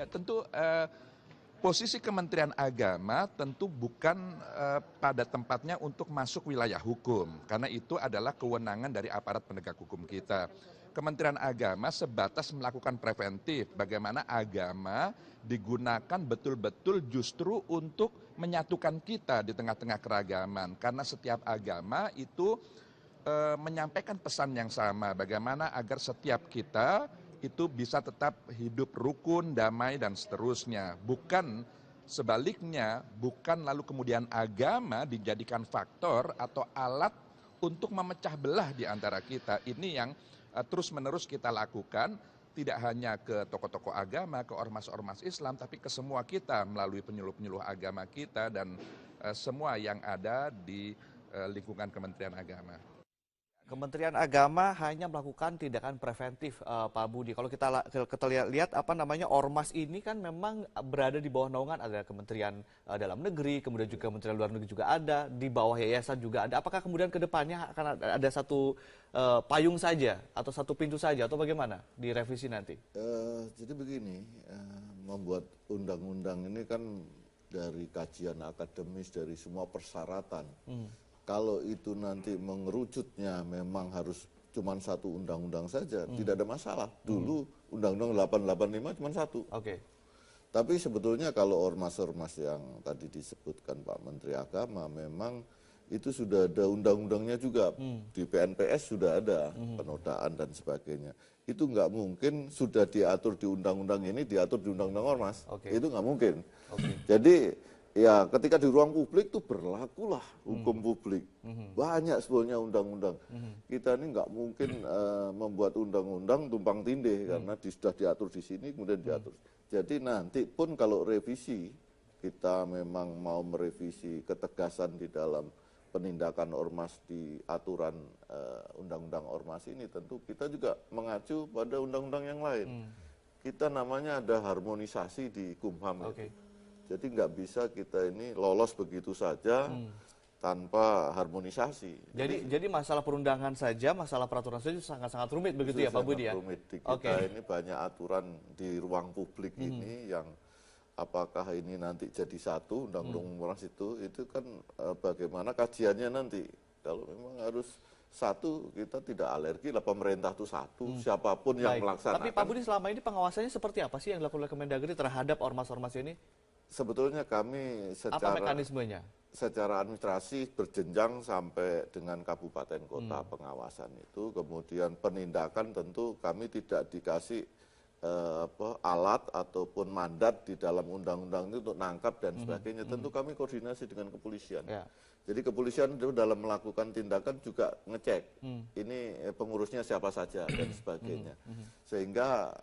tentu posisi Kementerian Agama tentu bukan pada tempatnya untuk masuk wilayah hukum, karena itu adalah kewenangan dari aparat penegak hukum kita. Kementerian Agama sebatas melakukan preventif, bagaimana agama digunakan betul-betul justru untuk menyatukan kita di tengah-tengah keragaman, karena setiap agama itu menyampaikan pesan yang sama, bagaimana agar setiap kita itu bisa tetap hidup rukun, damai, dan seterusnya. Bukan sebaliknya, bukan lalu kemudian agama dijadikan faktor atau alat untuk memecah belah di antara kita. Ini yang terus-menerus kita lakukan, tidak hanya ke tokoh-tokoh agama, ke ormas-ormas Islam, tapi ke semua kita melalui penyuluh-penyuluh agama kita dan semua yang ada di lingkungan Kementerian Agama. Kementerian Agama hanya melakukan tindakan preventif, Pak Budi. Kalau kita lihat ormas ini kan memang berada di bawah naungan ada Kementerian Dalam Negeri, kemudian juga Kementerian Luar Negeri juga ada, di bawah yayasan juga ada. Apakah kemudian ke depannya akan ada satu payung saja atau satu pintu saja atau bagaimana di revisi nanti? Jadi begini, membuat undang-undang ini kan dari kajian akademis, dari semua persyaratan. Kalau itu nanti mengerucutnya memang harus cuma satu undang-undang saja, tidak ada masalah. Dulu Undang-Undang 885 cuma satu. Tapi sebetulnya kalau ormas-ormas yang tadi disebutkan Pak Menteri Agama, memang itu sudah ada undang-undangnya juga. Di PNPS sudah ada penodaan dan sebagainya. Itu nggak mungkin sudah diatur di undang-undang ini, diatur di undang-undang ormas. Itu nggak mungkin. Jadi ya ketika di ruang publik itu berlakulah hukum publik. Banyak sebetulnya undang-undang. Kita ini nggak mungkin membuat undang-undang tumpang tindih karena sudah diatur di sini kemudian diatur. Jadi nanti pun kalau revisi, kita memang mau merevisi ketegasan di dalam penindakan ormas di aturan undang-undang ormas ini, tentu kita juga mengacu pada undang-undang yang lain. Kita namanya ada harmonisasi di Kumham itu. Jadi nggak bisa kita ini lolos begitu saja tanpa harmonisasi. Jadi masalah perundangan saja, masalah peraturan saja sangat-sangat rumit begitu ya Pak Budi ya? Rumit di kita ini banyak aturan di ruang publik ini yang apakah ini nanti jadi satu undang-undang ormas itu kan bagaimana kajiannya nanti. Kalau memang harus satu, kita tidak alergi lah, pemerintah itu satu, siapapun yang melaksanakan. Tapi Pak Budi selama ini pengawasannya seperti apa sih yang dilakukan oleh Kemendagri terhadap ormas-ormas ini? Sebetulnya kami secara administrasi berjenjang sampai dengan kabupaten kota pengawasan itu, kemudian penindakan tentu kami tidak dikasih alat ataupun mandat di dalam undang-undang itu untuk nangkap dan sebagainya. Tentu kami koordinasi dengan kepolisian. Jadi kepolisian itu dalam melakukan tindakan juga ngecek ini pengurusnya siapa saja dan sebagainya. Sehingga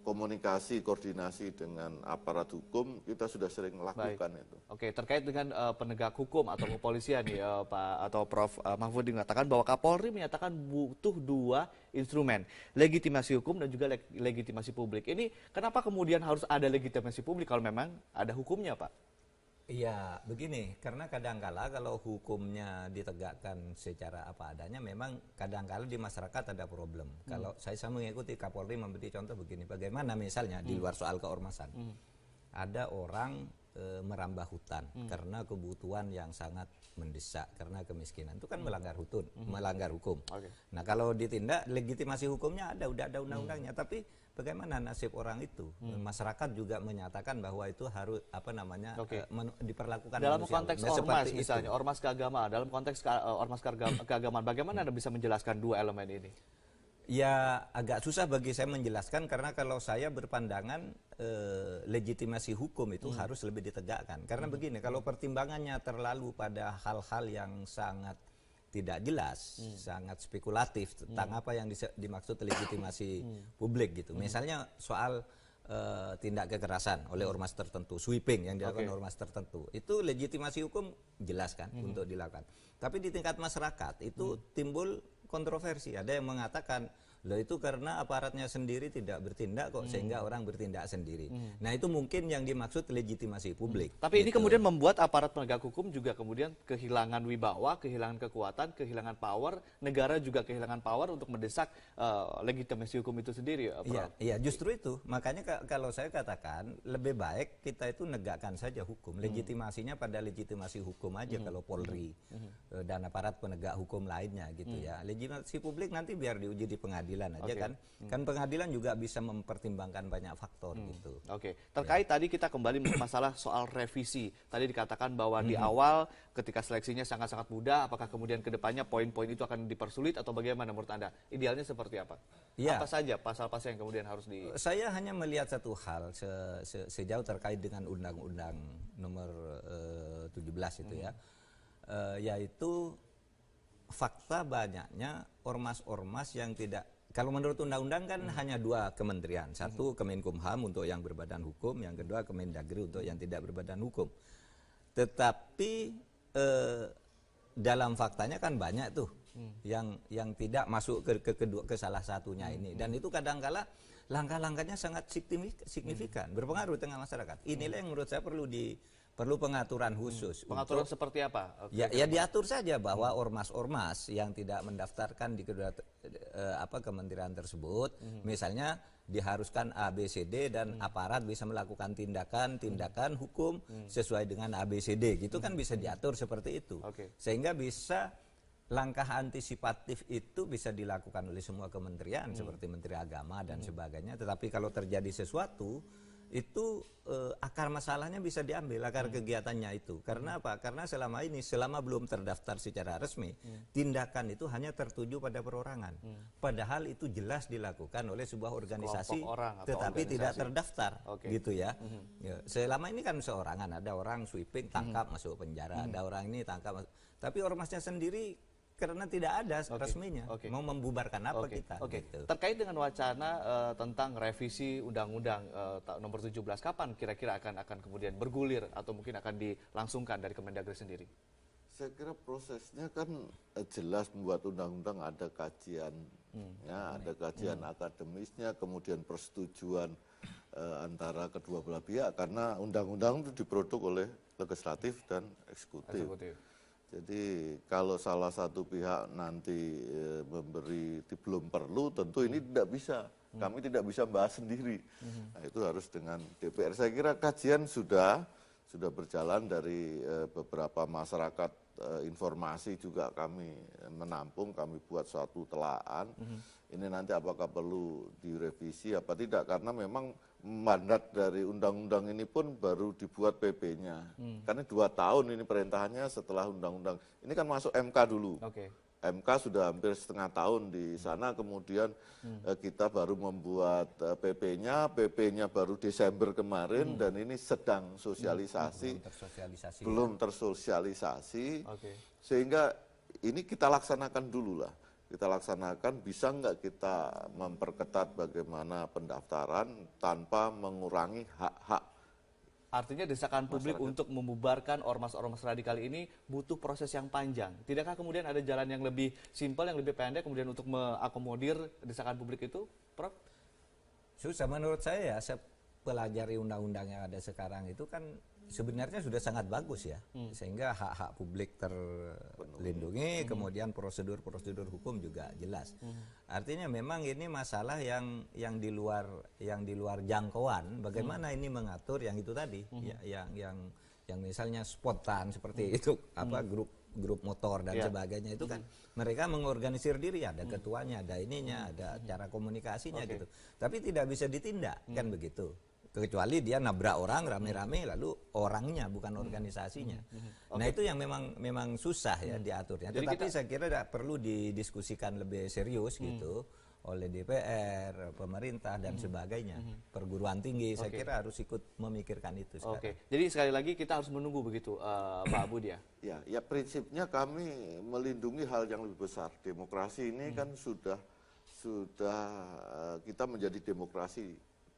komunikasi, koordinasi dengan aparat hukum kita sudah sering lakukan itu. Oke, terkait dengan penegak hukum atau kepolisian ya Pak atau Prof. Mahfud mengatakan bahwa Kapolri menyatakan butuh dua instrumen, legitimasi hukum dan juga legitimasi publik. Ini kenapa kemudian harus ada legitimasi publik kalau memang ada hukumnya, Pak? Iya, begini, karena kadangkala kalau hukumnya ditegakkan secara apa adanya, memang kadangkala di masyarakat ada problem. Kalau saya mengikuti Kapolri memberi contoh begini, bagaimana misalnya di luar soal keormasan, ada orang merambah hutan karena kebutuhan yang sangat mendesak, karena kemiskinan, itu kan melanggar hukum. Nah kalau ditindak, legitimasi hukumnya ada, udah ada undang-undangnya, tapi bagaimana nasib orang itu? Masyarakat juga menyatakan bahwa itu harus diperlakukan dalam konteks ormas misalnya, ormas keagamaan, dalam konteks ormas keagamaan, bagaimana Anda bisa menjelaskan dua elemen ini? Ya agak susah bagi saya menjelaskan karena kalau saya berpandangan legitimasi hukum itu harus lebih ditegakkan. Karena begini, kalau pertimbangannya terlalu pada hal-hal yang sangat tidak jelas, sangat spekulatif tentang apa yang dimaksud legitimasi publik gitu. Misalnya soal tindak kekerasan oleh ormas tertentu, sweeping yang dilakukan ormas tertentu, itu legitimasi hukum jelas kan untuk dilakukan. Tapi di tingkat masyarakat itu timbul kontroversi. Ada yang mengatakan Loh itu karena aparatnya sendiri tidak bertindak kok sehingga orang bertindak sendiri. Nah itu mungkin yang dimaksud legitimasi publik. Tapi ini gitu. kemudian membuat aparat penegak hukum juga kemudian kehilangan wibawa, kehilangan kekuatan, kehilangan power, negara juga kehilangan power untuk mendesak legitimasi hukum itu sendiri. Iya, justru itu. Makanya kalau saya katakan lebih baik kita itu negakkan saja hukum. Legitimasinya pada legitimasi hukum aja kalau Polri dan aparat penegak hukum lainnya gitu ya. Legitimasi publik nanti biar diuji di pengadilan aja kan. Kan pengadilan juga bisa mempertimbangkan banyak faktor gitu. Oke. Terkait tadi kita kembali masalah soal revisi. Tadi dikatakan bahwa di awal ketika seleksinya sangat-sangat mudah, apakah kemudian ke depannya poin-poin itu akan dipersulit atau bagaimana menurut Anda? Idealnya seperti apa? Ya. Apa saja pasal-pasal yang kemudian harus di... Saya hanya melihat satu hal sejauh terkait dengan Undang-Undang nomor 17 itu ya. Yaitu fakta banyaknya ormas-ormas yang tidak. Kalau menurut undang-undang kan hanya 2 kementerian. Satu Kemenkumham untuk yang berbadan hukum, yang kedua Kemendagri untuk yang tidak berbadan hukum. Tetapi dalam faktanya kan banyak tuh yang tidak masuk ke salah satunya ini. Dan itu kadang-kala langkah-langkahnya sangat signifikan, berpengaruh dengan masyarakat. Inilah yang menurut saya perlu pengaturan khusus. Pengaturan seperti apa? Ya diatur saja bahwa ormas-ormas yang tidak mendaftarkan di kedua kementerian tersebut, misalnya diharuskan ABCD dan aparat bisa melakukan tindakan hukum sesuai dengan ABCD, gitu kan bisa diatur seperti itu. Sehingga bisa langkah antisipatif itu bisa dilakukan oleh semua kementerian seperti Menteri Agama dan sebagainya. Tetapi kalau terjadi sesuatu itu akar masalahnya bisa diambil, akar kegiatannya itu. Karena apa? Karena selama belum terdaftar secara resmi, tindakan itu hanya tertuju pada perorangan. Padahal itu jelas dilakukan oleh sebuah organisasi tetapi tidak terdaftar, gitu ya. Ya. Selama ini kan seorangan, ada orang sweeping tangkap masuk penjara, ada orang ini tangkap tapi ormasnya sendiri karena tidak ada resminya. Mau membubarkan apa kita? Gitu. Terkait dengan wacana tentang revisi Undang-Undang nomor 17, kapan kira-kira akan kemudian bergulir atau mungkin akan dilangsungkan dari Kemendagri sendiri? Saya kira prosesnya kan jelas membuat undang-undang ada kajian, ada kajian akademisnya, kemudian persetujuan antara kedua belah pihak karena undang-undang itu diproduk oleh legislatif dan eksekutif. Jadi kalau salah satu pihak nanti memberi belum perlu, tentu ini tidak bisa. Kami tidak bisa bahas sendiri. Nah, itu harus dengan DPR. Saya kira kajian sudah berjalan dari beberapa masyarakat, informasi juga kami menampung, kami buat suatu telaan. Ini nanti apakah perlu direvisi apa tidak, karena memang mandat dari undang-undang ini pun baru dibuat PP-nya. Karena 2 tahun ini perintahannya setelah undang-undang. Ini kan masuk MK dulu. MK sudah hampir setengah tahun di sana, kemudian kita baru membuat PP-nya baru Desember kemarin, dan ini sedang sosialisasi, belum tersosialisasi, sehingga ini kita laksanakan dulu lah. Kita laksanakan, bisa nggak kita memperketat bagaimana pendaftaran tanpa mengurangi hak-hak. Artinya desakan publik untuk membubarkan ormas-ormas radikal ini butuh proses yang panjang. Tidakkah kemudian ada jalan yang lebih simpel, yang lebih pendek kemudian untuk mengakomodir desakan publik itu, Prof? Susah menurut saya ya, saya pelajari undang-undang yang ada sekarang itu kan sebenarnya sudah sangat bagus ya, sehingga hak-hak publik terlindungi, kemudian prosedur-prosedur hukum juga jelas. Artinya memang ini masalah yang di luar jangkauan. Bagaimana ini mengatur yang itu tadi, yang misalnya spontan seperti itu, grup motor dan sebagainya itu kan mereka mengorganisir diri, ada ketuanya, ada ininya, ada cara komunikasinya gitu. Tapi tidak bisa ditindak kan begitu. Kecuali dia nabrak orang rame-rame lalu orangnya bukan organisasinya. Nah itu yang memang susah ya diaturnya. Tetapi saya kira perlu didiskusikan lebih serius gitu oleh DPR, pemerintah dan sebagainya. Perguruan tinggi saya kira harus ikut memikirkan itu sekarang. Jadi sekali lagi kita harus menunggu begitu Pak Budi ya. Ya prinsipnya kami melindungi hal yang lebih besar. Demokrasi ini kan sudah kita menjadi demokrasi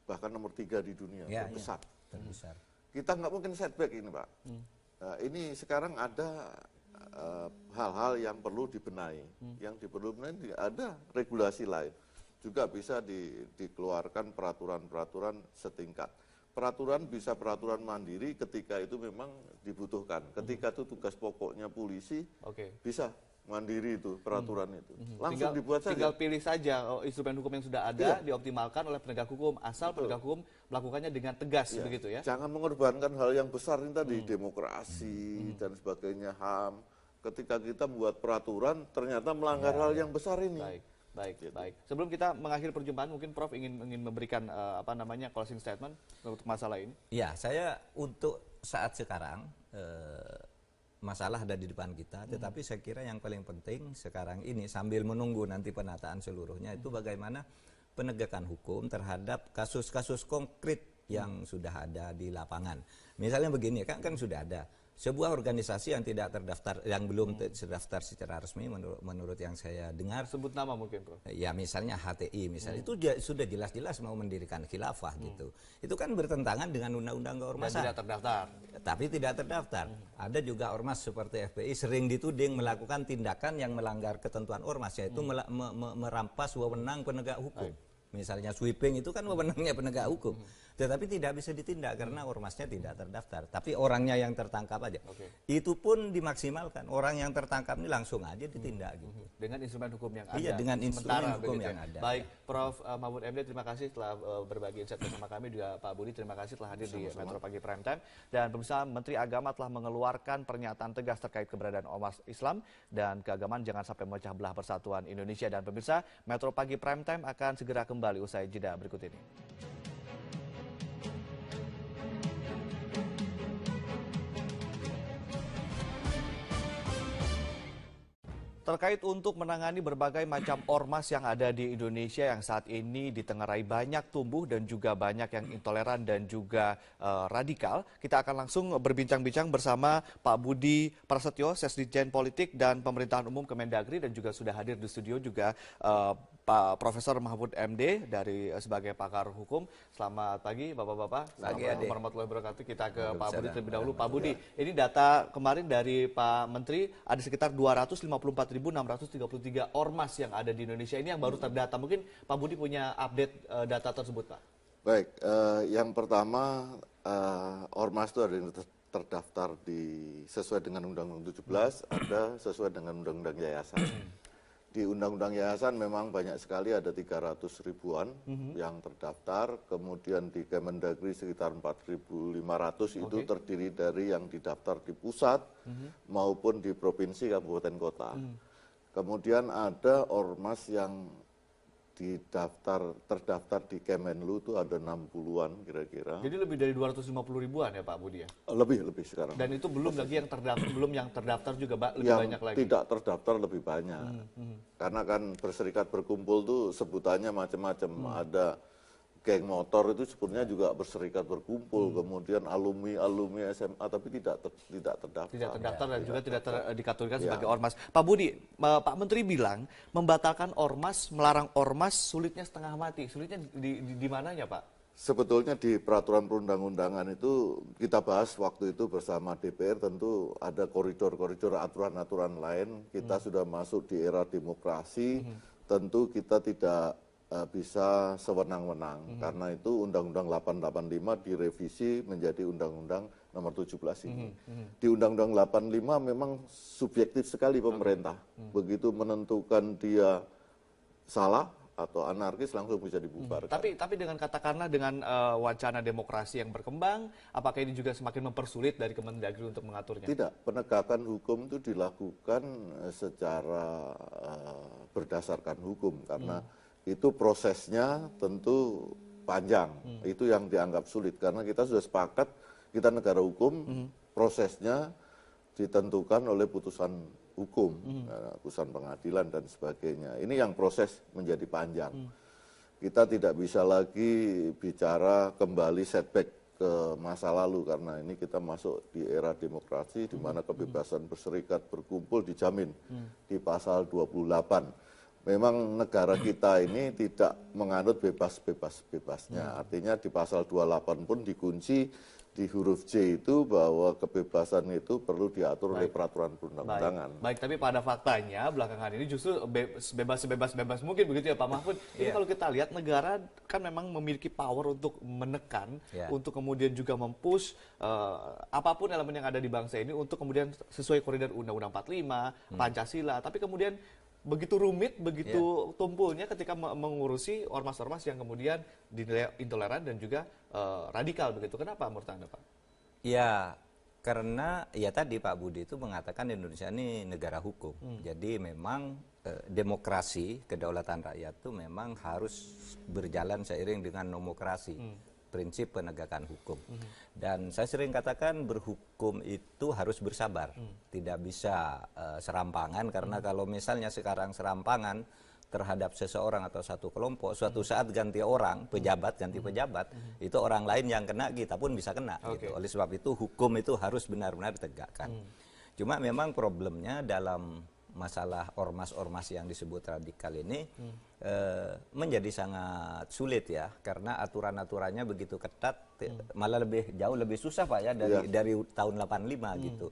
bahkan nomor 3 di dunia, terbesar. Kita nggak mungkin setback ini, Pak. Ini sekarang ada hal-hal yang perlu dibenahi. Yang perlu dibenahi ada regulasi lain. juga bisa dikeluarkan peraturan-peraturan setingkat. Peraturan bisa peraturan mandiri ketika itu memang dibutuhkan. Ketika itu tugas pokoknya polisi, bisa mandiri itu peraturan itu. Langsung dibuat saja. Tinggal pilih saja instrumen hukum yang sudah ada dioptimalkan oleh penegak hukum, asal penegak hukum melakukannya dengan tegas, begitu ya. Jangan mengorbankan hal yang besar ini tadi, demokrasi dan sebagainya, HAM. Ketika kita membuat peraturan ternyata melanggar hal yang besar ini. Baik. Sebelum kita mengakhiri perjumpaan, mungkin Prof ingin memberikan closing statement untuk masalah ini. Ya, saya untuk saat sekarang masalah ada di depan kita, tetapi saya kira yang paling penting sekarang ini sambil menunggu nanti penataan seluruhnya itu bagaimana penegakan hukum terhadap kasus-kasus konkret yang sudah ada di lapangan. Misalnya begini, kan sudah ada sebuah organisasi yang tidak terdaftar, yang belum terdaftar secara resmi menurut yang saya dengar. Sebut nama mungkin, Prof. Ya, misalnya HTI, misalnya itu sudah jelas-jelas mau mendirikan khilafah gitu. Itu kan bertentangan dengan undang-undang keormasan. Dan tidak terdaftar. Tapi tidak terdaftar. Ada juga ormas seperti FPI sering dituding melakukan tindakan yang melanggar ketentuan ormas, yaitu merampas wewenang penegak hukum. Misalnya sweeping itu kan wewenangnya penegak hukum. Tetapi tidak bisa ditindak karena ormasnya tidak terdaftar. Tapi orangnya yang tertangkap aja. Itu pun dimaksimalkan. Orang yang tertangkap ini langsung aja ditindak gitu. Dengan instrumen hukum yang ada. Iya, dengan instrumen hukum yang ada. Baik, Prof. Mahfud MD, terima kasih telah berbagi insight bersama kami. Juga Pak Budi, terima kasih telah hadir di Metro Pagi Prime Time. Dan pemirsa, Menteri Agama telah mengeluarkan pernyataan tegas terkait keberadaan ormas Islam dan keagamaan jangan sampai memecah belah persatuan Indonesia. Dan pemirsa, Metro Pagi Prime Time akan segera kembali usai jeda berikut ini. Terkait untuk menangani berbagai macam ormas yang ada di Indonesia yang saat ini ditengarai banyak tumbuh dan juga banyak yang intoleran dan juga radikal, kita akan langsung berbincang-bincang bersama Pak Budi Prasetyo, Sesdijen Politik dan Pemerintahan Umum Kemendagri, dan juga sudah hadir di studio juga Pak Profesor Mahfud MD dari sebagai pakar hukum. Selamat pagi Bapak-bapak. Assalamualaikum warahmatullahi wabarakatuh. Kita ke Pak Budi terlebih dahulu. Pak Budi, ini data kemarin dari Pak Menteri ada sekitar 254.633 ormas yang ada di Indonesia ini yang baru terdata. Mungkin Pak Budi punya update data tersebut, Pak. Baik, yang pertama ormas itu ada yang terdaftar sesuai dengan Undang-Undang 17, ada sesuai dengan Undang-Undang Yayasan. Di Undang-Undang Yayasan memang banyak sekali, ada 300 ribuan yang terdaftar, kemudian di Kemendagri sekitar 4.500 itu terdiri dari yang didaftar di pusat maupun di provinsi, kabupaten, kota. Kemudian ada ormas yang terdaftar di Kemenlu itu ada 60-an kira-kira. Jadi lebih dari 250 ribuan ya Pak Budi ya? Lebih sekarang. Dan itu belum lagi yang terdaftar, belum yang terdaftar juga lebih yang banyak lagi. Tidak terdaftar lebih banyak. Karena kan berserikat berkumpul tuh sebutannya macam-macam. Ada geng motor itu sebenarnya juga berserikat berkumpul, kemudian alumni SMA tapi tidak terdaftar. Tidak terdaftar dan juga tidak dikategorikan sebagai ormas. Pak Budi, Pak Menteri bilang membatalkan ormas, melarang ormas sulitnya setengah mati. Sulitnya di mananya, Pak? Sebetulnya di peraturan perundang-undangan itu kita bahas waktu itu bersama DPR, tentu ada koridor-koridor aturan-aturan lain. Kita sudah masuk di era demokrasi, tentu kita tidak bisa sewenang-wenang. Karena itu Undang-Undang 885 direvisi menjadi Undang-Undang nomor 17 ini. Di Undang-Undang 85 memang subjektif sekali pemerintah. Begitu menentukan dia salah atau anarkis langsung bisa dibubarkan. Tapi dengan katakanlah dengan wacana demokrasi yang berkembang, apakah ini juga semakin mempersulit dari Kemendagri untuk mengaturnya? Tidak, penegakan hukum itu dilakukan secara berdasarkan hukum karena itu prosesnya tentu panjang. Itu yang dianggap sulit karena kita sudah sepakat kita negara hukum, prosesnya ditentukan oleh putusan hukum, putusan pengadilan dan sebagainya. Ini yang proses menjadi panjang. Kita tidak bisa lagi bicara kembali setback ke masa lalu karena ini kita masuk di era demokrasi di mana kebebasan berserikat berkumpul dijamin di pasal 28. Memang negara kita ini tidak menganut bebas-bebasnya. Artinya di pasal 28 pun dikunci di huruf C itu bahwa kebebasan itu perlu diatur oleh peraturan perundang-undangan. Baik, tapi pada faktanya belakangan ini justru sebebas mungkin begitu ya Pak Mahfud. Ini kalau kita lihat negara kan memang memiliki power untuk menekan, untuk kemudian juga mempush apapun elemen yang ada di bangsa ini untuk kemudian sesuai koridor Undang-Undang 45, Pancasila. Tapi kemudian begitu rumit, begitu tumpulnya ketika mengurusi ormas-ormas yang kemudian dinilai intoleran dan juga radikal begitu. Kenapa menurut Anda, Pak? Ya, karena ya tadi Pak Budi itu mengatakan Indonesia ini negara hukum. Jadi memang demokrasi, kedaulatan rakyat itu memang harus berjalan seiring dengan demokrasi. Prinsip penegakan hukum. Dan saya sering katakan berhukum itu harus bersabar. Tidak bisa serampangan, karena kalau misalnya sekarang serampangan terhadap seseorang atau satu kelompok, suatu saat ganti orang, pejabat ganti pejabat, itu orang lain yang kena, kita pun bisa kena. Gitu. Oleh sebab itu hukum itu harus benar-benar ditegakkan. Cuma memang problemnya dalam masalah ormas-ormas yang disebut radikal ini menjadi sangat sulit ya, karena aturan-aturannya begitu ketat, malah jauh lebih susah Pak ya dari tahun 85 gitu.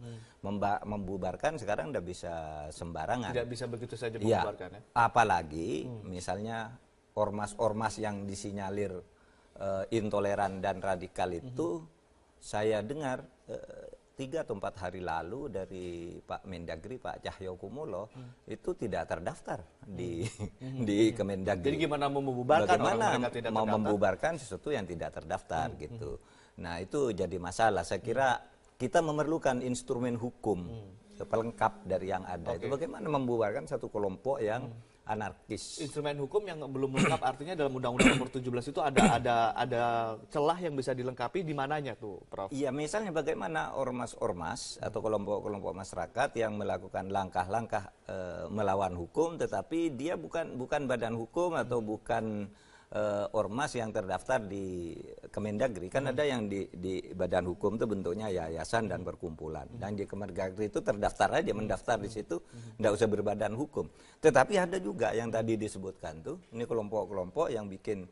Membubarkan sekarang udah bisa sembarangan. Tidak bisa begitu saja membubarkan ya. Apalagi misalnya ormas-ormas yang disinyalir intoleran dan radikal itu saya dengar 3 atau 4 hari lalu dari Pak Mendagri, Pak Cahyokumolo, itu tidak terdaftar di Kemendagri. Jadi gimana mau membubarkan mau membubarkan sesuatu yang tidak terdaftar gitu. Nah itu jadi masalah. Saya kira kita memerlukan instrumen hukum pelengkap dari yang ada. Itu bagaimana membubarkan satu kelompok yang anarkis. Instrumen hukum yang belum lengkap artinya dalam Undang-Undang Nomor 17 itu ada celah yang bisa dilengkapi di mananya tuh, Prof? Iya, misalnya bagaimana ormas-ormas atau kelompok-kelompok masyarakat yang melakukan langkah-langkah melawan hukum, tetapi dia bukan badan hukum atau bukan ormas yang terdaftar di Kemendagri. Kan ada yang di badan hukum itu bentuknya yayasan dan perkumpulan. Dan di Kemendagri itu terdaftar aja, mendaftar di situ, nggak usah berbadan hukum. Tetapi ada juga yang tadi disebutkan tuh, ini kelompok-kelompok yang bikin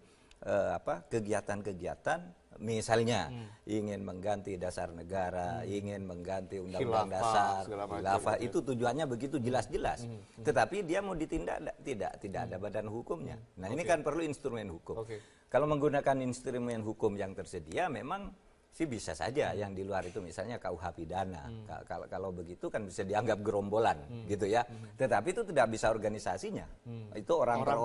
kegiatan-kegiatan, misalnya ingin mengganti dasar negara, ingin mengganti undang-undang dasar, khilafah, itu tujuannya begitu jelas-jelas. Tetapi dia mau ditindak tidak ada badan hukumnya. Nah, ini kan perlu instrumen hukum. Kalau menggunakan instrumen hukum yang tersedia, memang sih bisa saja yang di luar itu misalnya KUH pidana. Kalau begitu kan bisa dianggap gerombolan gitu ya. Tetapi itu tidak bisa organisasinya. Itu orang per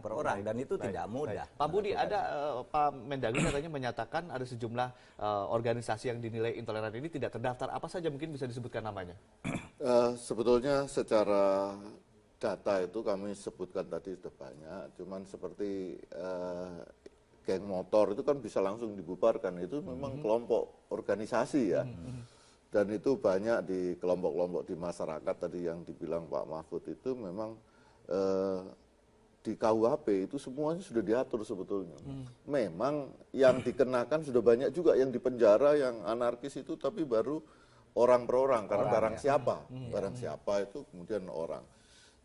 orang dan itu tidak mudah. Pak Budi, ada Pak Mendagri katanya menyatakan ada sejumlah organisasi yang dinilai intoleran ini tidak terdaftar. Apa saja mungkin bisa disebutkan namanya? Sebetulnya secara data itu kami sebutkan tadi sudah banyak. Cuman seperti geng motor itu kan bisa langsung dibubarkan, itu memang kelompok organisasi ya. Dan itu banyak di kelompok-kelompok di masyarakat tadi yang dibilang Pak Mahfud itu memang di KUHP itu semuanya sudah diatur sebetulnya. Memang yang dikenakan sudah banyak juga yang dipenjara, yang anarkis itu, tapi baru orang per orang, karena barang siapa itu kemudian orang.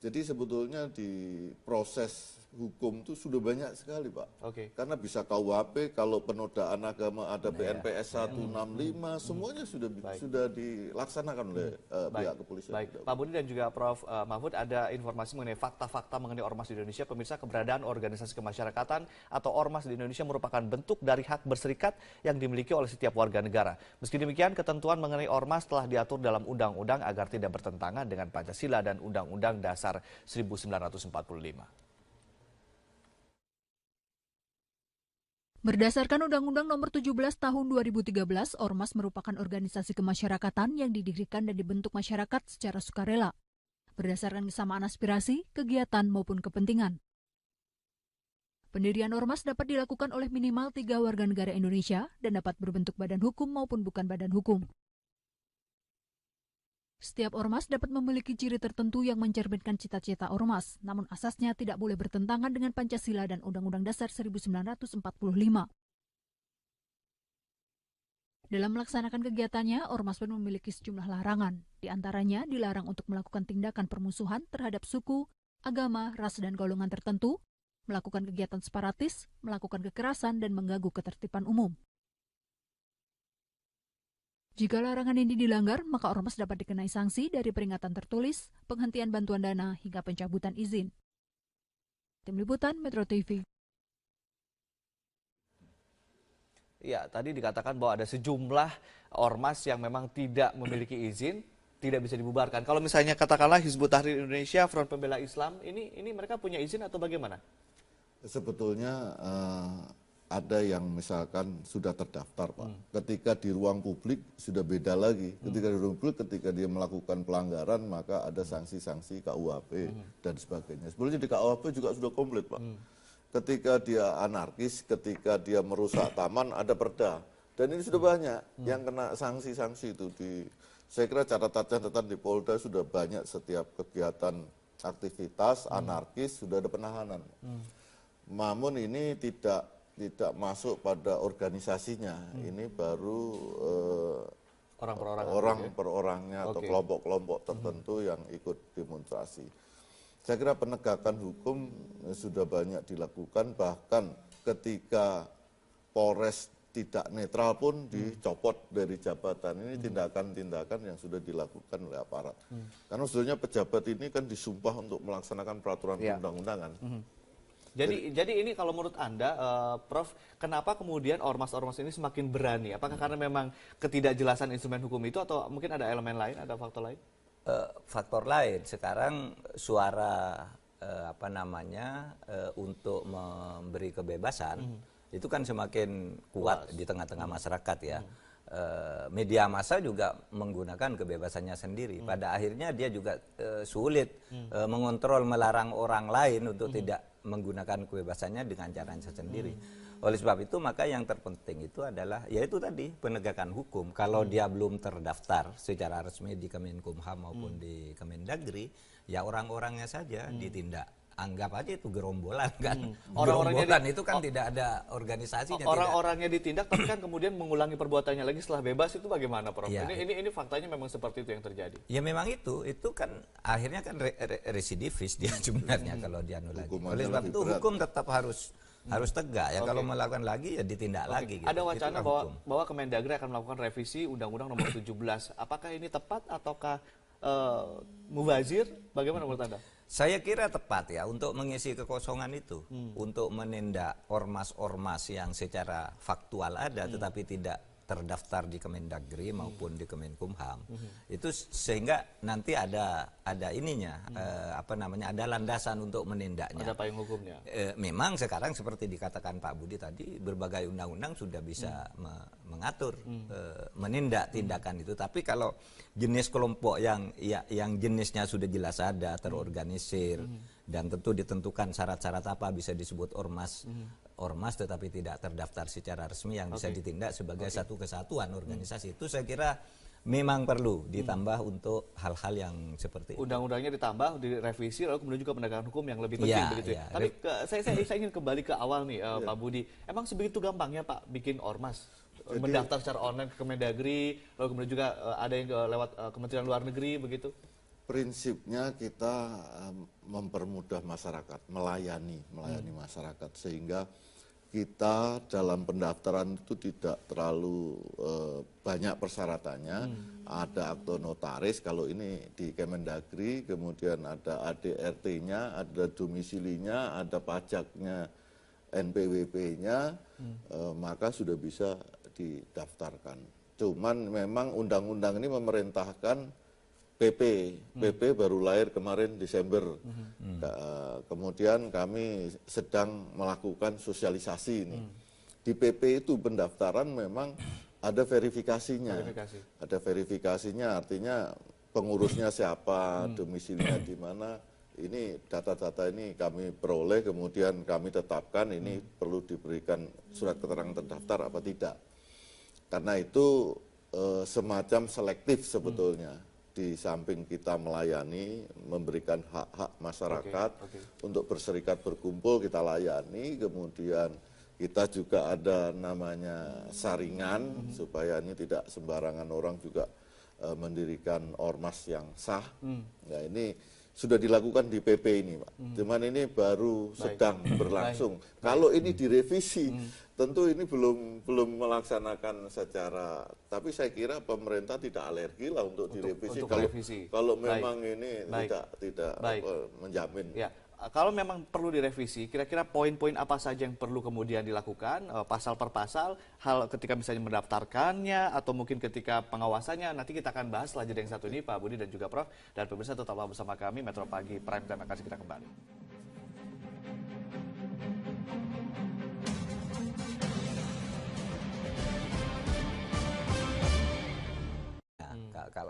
Jadi sebetulnya di proses hukum itu sudah banyak sekali Pak. Karena bisa KUHP, kalau penodaan agama ada BNPS 165, semuanya sudah dilaksanakan oleh pihak kepolisian. Baik, Pak Budi dan juga Prof. Mahfud, ada informasi mengenai fakta-fakta mengenai ormas di Indonesia. Pemirsa, keberadaan organisasi kemasyarakatan atau ormas di Indonesia merupakan bentuk dari hak berserikat yang dimiliki oleh setiap warga negara. Meski demikian, ketentuan mengenai ormas telah diatur dalam undang-undang agar tidak bertentangan dengan Pancasila dan Undang-Undang Dasar 1945. Berdasarkan Undang-Undang Nomor 17 Tahun 2013, ormas merupakan organisasi kemasyarakatan yang didirikan dan dibentuk masyarakat secara sukarela, berdasarkan kesamaan aspirasi, kegiatan maupun kepentingan. Pendirian ormas dapat dilakukan oleh minimal 3 warga negara Indonesia dan dapat berbentuk badan hukum maupun bukan badan hukum. Setiap ormas dapat memiliki ciri tertentu yang mencerminkan cita-cita ormas, namun asasnya tidak boleh bertentangan dengan Pancasila dan Undang-Undang Dasar 1945. Dalam melaksanakan kegiatannya, ormas pun memiliki sejumlah larangan. Di antaranya dilarang untuk melakukan tindakan permusuhan terhadap suku, agama, ras, dan golongan tertentu, melakukan kegiatan separatis, melakukan kekerasan, dan mengganggu ketertiban umum. Jika larangan ini dilanggar, maka ormas dapat dikenai sanksi dari peringatan tertulis, penghentian bantuan dana, hingga pencabutan izin. Tim Liputan Metro TV. Ya, tadi dikatakan bahwa ada sejumlah ormas yang memang tidak memiliki izin, tidak bisa dibubarkan. Kalau misalnya katakanlah Hizbut Tahrir Indonesia, Front Pembela Islam, ini mereka punya izin atau bagaimana? Sebetulnya ada yang misalkan sudah terdaftar, Pak. Ketika di ruang publik sudah beda lagi. Ketika di ruang publik, ketika dia melakukan pelanggaran, maka ada sanksi-sanksi KUHP dan sebagainya. Sebetulnya di KUHP juga sudah komplit, Pak. Ketika dia anarkis, ketika dia merusak taman, ada perda. Dan ini sudah banyak yang kena sanksi-sanksi itu. Saya kira catatan di Polda sudah banyak setiap kegiatan aktivitas anarkis sudah ada penahanan. Namun ini tidak masuk pada organisasinya. Ini baru orang per orangnya atau kelompok-kelompok tertentu yang ikut demonstrasi. Saya kira penegakan hukum sudah banyak dilakukan, bahkan ketika Polres tidak netral pun dicopot dari jabatan. Ini tindakan-tindakan yang sudah dilakukan oleh aparat. Karena sebenarnya pejabat ini kan disumpah untuk melaksanakan peraturan perundang-undangan. Jadi ini kalau menurut Anda, Prof, kenapa kemudian ormas-ormas ini semakin berani? Apakah karena memang ketidakjelasan instrumen hukum itu atau mungkin ada elemen lain, ada faktor lain? Faktor lain sekarang suara untuk memberi kebebasan itu kan semakin kuat di tengah-tengah masyarakat ya. Media massa juga menggunakan kebebasannya sendiri. Pada akhirnya dia juga sulit mengontrol, melarang orang lain untuk tidak menggunakan kebebasannya dengan caranya sendiri. Oleh sebab itu maka yang terpenting itu adalah yaitu tadi penegakan hukum. Kalau dia belum terdaftar secara resmi di Kemenkumham maupun di Kemendagri, ya orang-orangnya saja ditindak. Anggap aja itu gerombolan kan. Gerombolan itu kan tidak ada organisasinya. Orang-orangnya ditindak tapi kan kemudian mengulangi perbuatannya lagi setelah bebas, itu bagaimana, Prof? Ya. Ini faktanya memang seperti itu yang terjadi. Ya memang itu kan akhirnya kan residivis dia sebenarnya kalau dia lagi. Oleh sebab itu hukum tetap harus tegak ya. Kalau melakukan lagi ya ditindak lagi gitu. Ada wacana bahwa Kemendagri akan melakukan revisi Undang-Undang Nomor 17. Apakah ini tepat ataukah mubazir? Bagaimana menurut Anda? Saya kira tepat ya untuk mengisi kekosongan itu, untuk menindak ormas-ormas yang secara faktual ada tetapi tidak terdaftar di Kemendagri maupun di Kemenkumham. Itu sehingga nanti ada ininya ada landasan untuk menindaknya. Ada payung hukumnya. Memang sekarang seperti dikatakan Pak Budi tadi, berbagai undang-undang sudah bisa mengatur menindak tindakan itu. Tapi kalau jenis kelompok yang jenisnya sudah jelas ada, terorganisir dan tentu ditentukan syarat-syarat apa bisa disebut ormas tetapi tidak terdaftar secara resmi yang bisa ditindak sebagai satu kesatuan organisasi, itu saya kira memang perlu ditambah untuk hal-hal yang seperti itu. Undang-undangnya ditambah, direvisi, lalu kemudian juga penegakan hukum yang lebih penting begitu ya. Tapi saya ingin kembali ke awal nih, Pak Budi. Emang sebegitu gampangnya Pak bikin ormas? Mendaftar secara online ke Kemendagri, lalu kemudian juga ada yang lewat Kementerian Luar Negeri begitu? Prinsipnya kita mempermudah masyarakat, melayani masyarakat, sehingga kita dalam pendaftaran itu tidak terlalu banyak persyaratannya. Ada akte notaris, kalau ini di Kemendagri, kemudian ada ADRT-nya, ada domisilinya, ada pajaknya, NPWP-nya, maka sudah bisa didaftarkan. Cuman memang undang-undang ini memerintahkan PP baru lahir kemarin Desember. Kemudian kami sedang melakukan sosialisasi ini. Di PP itu pendaftaran memang ada verifikasinya. Ada verifikasinya, artinya pengurusnya siapa, domisilinya di mana. Ini data-data ini kami peroleh, kemudian kami tetapkan ini perlu diberikan surat keterangan terdaftar apa tidak. Karena itu semacam selektif sebetulnya. Di samping kita melayani, memberikan hak-hak masyarakat untuk berserikat berkumpul, kita layani, kemudian kita juga ada namanya saringan, supaya ini tidak sembarangan orang juga mendirikan ormas yang sah. Nah ini sudah dilakukan di PP ini, Pak. Cuman ini baru sedang berlangsung. Kalau ini direvisi, tentu ini belum melaksanakan secara. Tapi saya kira pemerintah tidak alergi lah untuk direvisi. Kalau memang ini tidak menjamin. Ya. Kalau memang perlu direvisi, kira-kira poin-poin apa saja yang perlu kemudian dilakukan, pasal per pasal, hal ketika misalnya mendaftarkannya, atau mungkin ketika pengawasannya, nanti kita akan bahas setelah jeda yang satu ini, Pak Budi dan juga Prof. Dan pemirsa tetaplah bersama kami, Metro Pagi Prime Time akan segera kembali.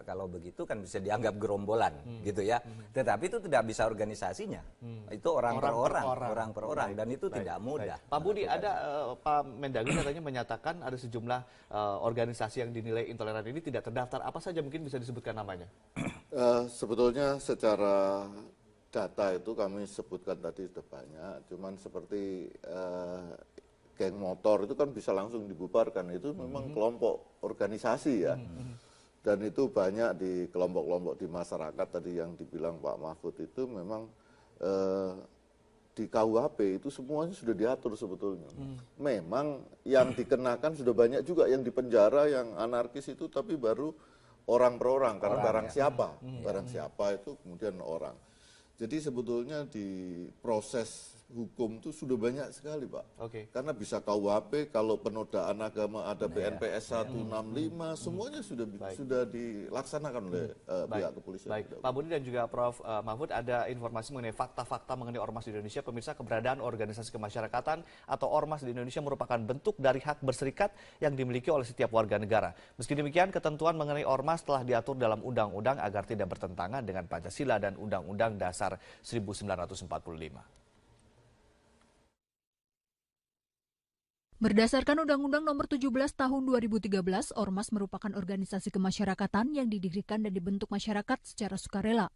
Kalau begitu kan bisa dianggap gerombolan gitu ya. Tetapi itu tidak bisa organisasinya. Itu orang per orang dan itu tidak mudah. Pak Budi, ada Pak Mendagri katanya menyatakan ada sejumlah organisasi yang dinilai intoleran ini tidak terdaftar. Apa saja mungkin bisa disebutkan namanya? Sebetulnya secara data itu kami sebutkan tadi sudah banyak. Cuman seperti geng motor itu kan bisa langsung dibubarkan. Itu memang kelompok organisasi ya. Dan itu banyak di kelompok-kelompok di masyarakat tadi yang dibilang Pak Mahfud itu memang di KUHP itu semuanya sudah diatur sebetulnya. Memang yang dikenakan sudah banyak juga yang dipenjara, yang anarkis itu tapi baru orang per orang karena barang siapa, barang siapa itu kemudian orang. Jadi sebetulnya di proses hukum itu sudah banyak sekali, Pak. Karena bisa KUHP, kalau penodaan agama ada PNPS 165, semuanya sudah dilaksanakan oleh pihak kepolisian. Baik, Pak Budi dan juga Prof. Mahfud, ada informasi mengenai fakta-fakta mengenai ormas di Indonesia. Pemirsa, keberadaan organisasi kemasyarakatan atau ormas di Indonesia merupakan bentuk dari hak berserikat yang dimiliki oleh setiap warga negara. Meski demikian, ketentuan mengenai ormas telah diatur dalam undang-undang agar tidak bertentangan dengan Pancasila dan Undang-Undang Dasar 1945. Berdasarkan Undang-Undang Nomor 17 Tahun 2013, ormas merupakan organisasi kemasyarakatan yang didirikan dan dibentuk masyarakat secara sukarela,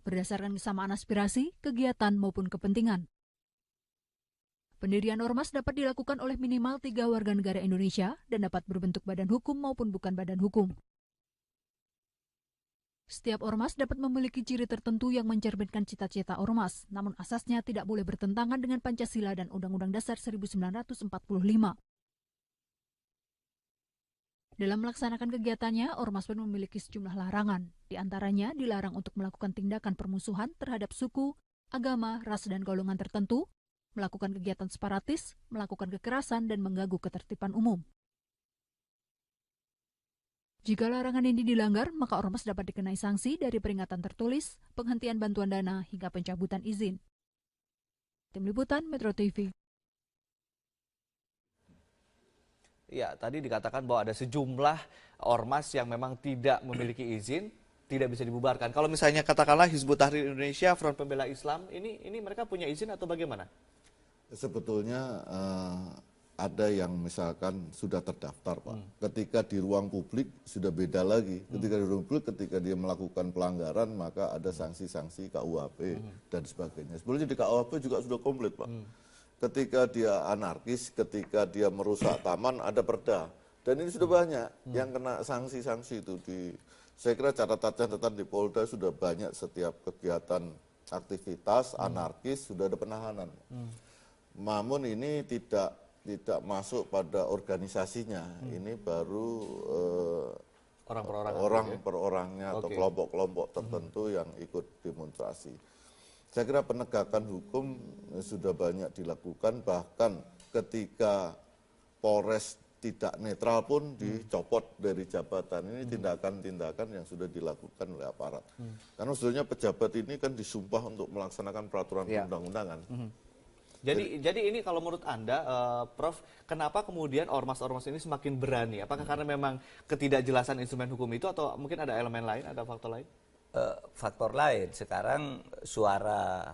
berdasarkan kesamaan aspirasi, kegiatan maupun kepentingan. Pendirian ormas dapat dilakukan oleh minimal 3 warga negara Indonesia dan dapat berbentuk badan hukum maupun bukan badan hukum. Setiap ormas dapat memiliki ciri tertentu yang mencerminkan cita-cita ormas, namun asasnya tidak boleh bertentangan dengan Pancasila dan Undang-Undang Dasar 1945. Dalam melaksanakan kegiatannya, ormas pun memiliki sejumlah larangan. Di antaranya dilarang untuk melakukan tindakan permusuhan terhadap suku, agama, ras, dan golongan tertentu, melakukan kegiatan separatis, melakukan kekerasan, dan mengganggu ketertiban umum. Jika larangan ini dilanggar, maka ormas dapat dikenai sanksi dari peringatan tertulis, penghentian bantuan dana, hingga pencabutan izin. Tim Liputan Metro TV. Ya, tadi dikatakan bahwa ada sejumlah ormas yang memang tidak memiliki izin, tidak bisa dibubarkan. Kalau misalnya katakanlah Hizbut Tahrir Indonesia, Front Pembela Islam, ini mereka punya izin atau bagaimana? Sebetulnya ada yang misalkan sudah terdaftar, Pak. Ketika di ruang publik sudah beda lagi. Ketika di ruang publik, ketika dia melakukan pelanggaran, maka ada sanksi-sanksi KUHP dan sebagainya. Sebetulnya di KUHP juga sudah komplit, Pak. Ketika dia anarkis, ketika dia merusak taman, ada perda. Dan ini sudah banyak yang kena sanksi-sanksi itu. Saya kira catatan di Polda sudah banyak setiap kegiatan aktivitas anarkis sudah ada penahanan. Namun ini tidak masuk pada organisasinya. Ini baru orang per orangnya atau kelompok-kelompok tertentu yang ikut demonstrasi. Saya kira penegakan hukum sudah banyak dilakukan, bahkan ketika Polres tidak netral pun dicopot dari jabatan. Ini tindakan-tindakan yang sudah dilakukan oleh aparat. Karena sebenarnya pejabat ini kan disumpah untuk melaksanakan peraturan perundang-undangan. Jadi ini kalau menurut Anda, Prof, kenapa kemudian ormas-ormas ini semakin berani? Apakah karena memang ketidakjelasan instrumen hukum itu atau mungkin ada elemen lain, ada faktor lain? Faktor lain. Sekarang suara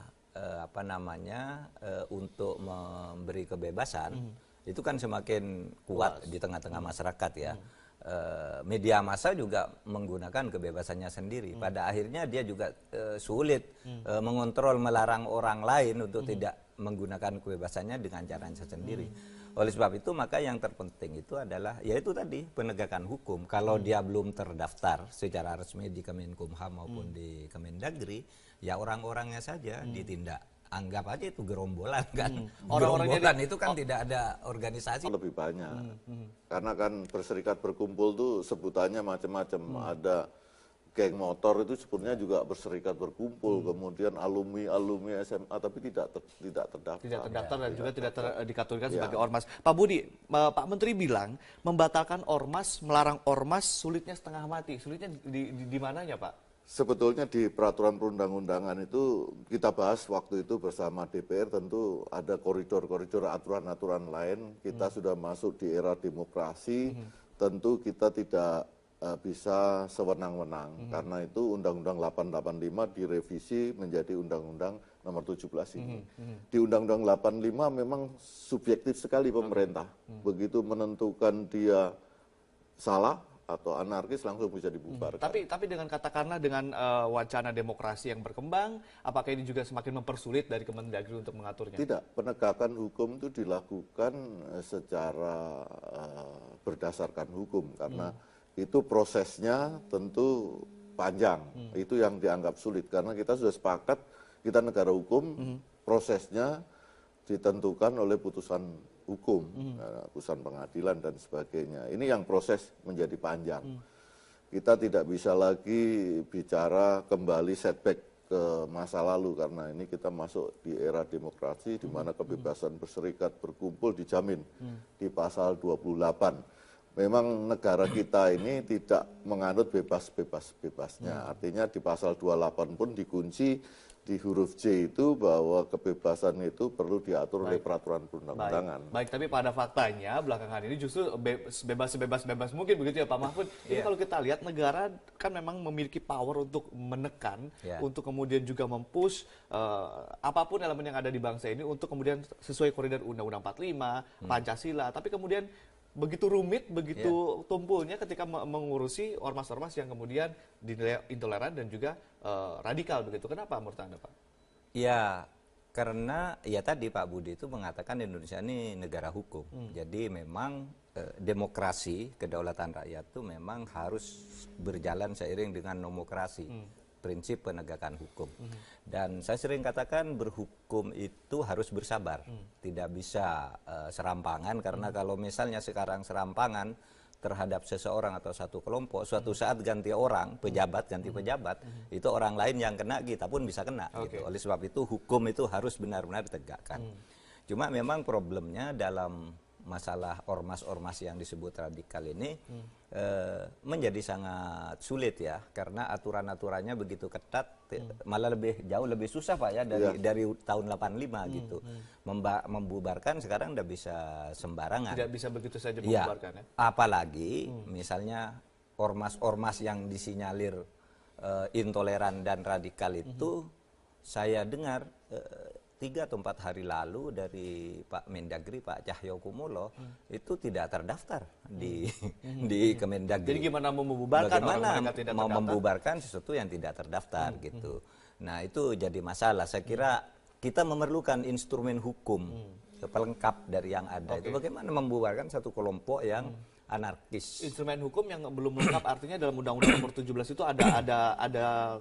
untuk memberi kebebasan itu kan semakin kuat di tengah-tengah masyarakat ya. Media massa juga menggunakan kebebasannya sendiri. Pada akhirnya dia juga sulit mengontrol, melarang orang lain untuk tidak menggunakan kebebasannya dengan caranya sendiri. Oleh sebab itu maka yang terpenting itu adalah yaitu tadi penegakan hukum. Kalau dia belum terdaftar secara resmi di Kemenkumham maupun di Kemendagri, ya orang-orangnya saja ditindak. Anggap aja itu gerombolan kan. Gerombolan itu kan tidak ada organisasi. Lebih banyak. Karena kan berserikat berkumpul tuh sebutannya macam-macam. Ada geng motor itu sebenarnya juga berserikat berkumpul. Kemudian alumni SMA tapi tidak terdaftar. Tidak terdaftar dan juga tidak dikategorikan sebagai ormas. Pak Budi, Pak Menteri bilang membatalkan ormas, melarang ormas sulitnya setengah mati. Sulitnya di mananya, Pak? Sebetulnya di peraturan perundang-undangan itu kita bahas waktu itu bersama DPR, tentu ada koridor-koridor aturan-aturan lain. Kita sudah masuk di era demokrasi, tentu kita tidak bisa sewenang-wenang. Karena itu Undang-Undang 885 direvisi menjadi Undang-Undang nomor 17 ini. Di Undang-Undang 85 memang subjektif sekali pemerintah. Begitu menentukan dia salah atau anarkis langsung bisa dibubarkan. Tapi dengan katakanlah dengan wacana demokrasi yang berkembang, apakah ini juga semakin mempersulit dari Kemendagri untuk mengaturnya? Tidak, penegakan hukum itu dilakukan secara berdasarkan hukum karena itu prosesnya tentu panjang. Itu yang dianggap sulit karena kita sudah sepakat kita negara hukum, prosesnya ditentukan oleh putusan hukum, putusan pengadilan dan sebagainya. Ini yang proses menjadi panjang. Kita tidak bisa lagi bicara kembali setback ke masa lalu karena ini kita masuk di era demokrasi di mana kebebasan berserikat berkumpul dijamin di pasal 28. Memang negara kita ini tidak menganut bebas-bebasnya. Artinya di pasal 28 pun dikunci di huruf C itu bahwa kebebasan itu perlu diatur oleh peraturan perundang-undangan. Baik, tapi pada faktanya belakangan ini justru sebebas mungkin begitu ya Pak Mahfud. Ini kalau kita lihat negara kan memang memiliki power untuk menekan, untuk kemudian juga mempush apapun elemen yang ada di bangsa ini untuk kemudian sesuai koridor Undang-Undang 45, Pancasila. Tapi kemudian begitu rumit, begitu tumpulnya ketika mengurusi ormas-ormas yang kemudian dinilai intoleran dan juga radikal begitu. Kenapa menurut Anda, Pak? Ya, karena ya tadi Pak Budi itu mengatakan Indonesia ini negara hukum. Jadi memang demokrasi, kedaulatan rakyat itu memang harus berjalan seiring dengan demokrasi. Prinsip penegakan hukum. Dan saya sering katakan berhukum itu harus bersabar. Tidak bisa serampangan karena kalau misalnya sekarang serampangan terhadap seseorang atau satu kelompok, suatu saat ganti orang, pejabat ganti pejabat, itu orang lain yang kena kita pun bisa kena. Gitu. Oleh sebab itu hukum itu harus benar-benar ditegakkan. Cuma memang problemnya dalam masalah ormas-ormas yang disebut radikal ini menjadi sangat sulit ya karena aturan-aturannya begitu ketat, malah jauh lebih susah Pak ya dari tahun 85 gitu. Membubarkan sekarang udah bisa sembarangan. Tidak bisa begitu saja membubarkan ya. Apalagi misalnya ormas-ormas yang disinyalir intoleran dan radikal itu saya dengar 3 atau 4 hari lalu dari Pak Mendagri, Pak Cahyokumolo, itu tidak terdaftar di Kemendagri. Jadi gimana mau membubarkan mau membubarkan sesuatu yang tidak terdaftar gitu. Nah itu jadi masalah. Saya kira kita memerlukan instrumen hukum pelengkap dari yang ada. Itu bagaimana membubarkan satu kelompok yang anarkis. Instrumen hukum yang belum lengkap artinya dalam Undang-Undang nomor 17 itu ada